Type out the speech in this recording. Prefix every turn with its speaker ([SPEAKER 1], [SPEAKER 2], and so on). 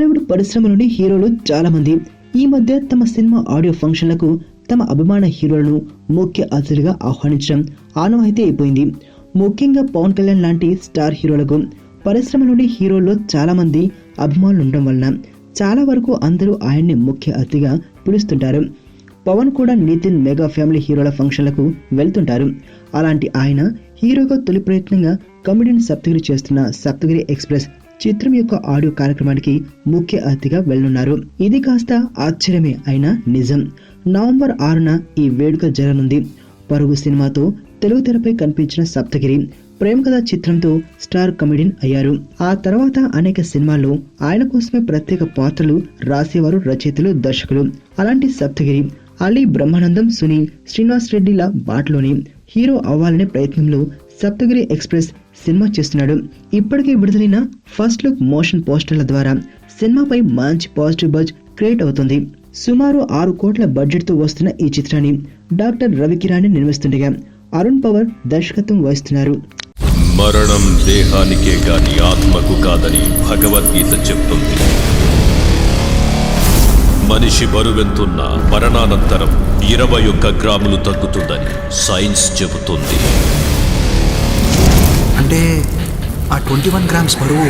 [SPEAKER 1] టాలీవుడ్ పరిశ్రమలోని హీరోలు చాలా మంది ఈ మధ్య తమ సినిమా ఆడియో ఫంక్షన్లకు తమ అభిమాన హీరోలను ముఖ్య అతిథులుగా ఆహ్వానించడం ఆనవాయితీ అయిపోయింది. ముఖ్యంగా పవన్ కళ్యాణ్ లాంటి స్టార్ హీరోలకు పరిశ్రమలోని హీరోల్లో చాలా మంది అభిమానులు ఉండడం వలన చాలా వరకు అందరూ ఆయన్ని ముఖ్య అతిథిగా పిలుస్తుంటారు. పవన్ కూడా నితిన్ మెగా ఫ్యామిలీ హీరోల ఫంక్షన్లకు వెళ్తుంటారు. అలాంటి ఆయన హీరోగా తొలి ప్రయత్నంగా కమెడియన్ సప్తగిరి చేస్తున్న సప్తగిరి ఎక్స్ప్రెస్ చిత్రం యొక్క ఆడియో కార్యక్రమానికి ముఖ్య అతిథిగా వెళ్లనున్నారు. ఇది కాస్త ఆశ్చర్యమే అయినా నిజం. నవంబర్ 6న ఈ వేడుక జరగనుంది. పరుగు సినిమాతో తెలుగు తెరపై కనిపించిన సప్తగిరి ప్రేమ కథ చిత్రంతో స్టార్ కమెడియన్ అయ్యారు. ఆ తర్వాత అనేక సినిమాల్లో ఆయన కోసమే ప్రత్యేక పాత్రలు రాసేవారు రచయితలు, దర్శకులు. అలాంటి సప్తగిరి అలీ బ్రహ్మానందం, సునీల్, శ్రీనివాస్ రెడ్డిల బాటలోని హీరో అవ్వాలనే ప్రయత్నంలో సప్తగిరి ఎక్స్ప్రెస్ సినిమా చేస్తున్నాడు. ఇప్పటికే విడుదలైన ఫస్ట్ లుక్ మోషన్ పోస్టర్ల ద్వారా సినిమాపై మంచి పాజిటివ్ బజ్ క్రియేట్ అవుతుంది. సుమారు 6 కోట్ల బడ్జెట్ తో వస్తున్న ఈ చిత్రాన్ని డాక్టర్ రవికిరాణి నిర్మిస్తుండగా అరుణ్ పవర్ దర్శకత్వం వహిస్తున్నారు.
[SPEAKER 2] మరణం దేహానికే గాని ఆత్మకు కాదని భగవద్గీత చెప్తుంది. మనిషి బరువెంతున్న మరణానంతరం 21 గ్రాములు తగ్గుతుందని సైన్స్ చెబుతుంది.
[SPEAKER 3] అంటే ఆ 21 గ్రామ్స్ బరువు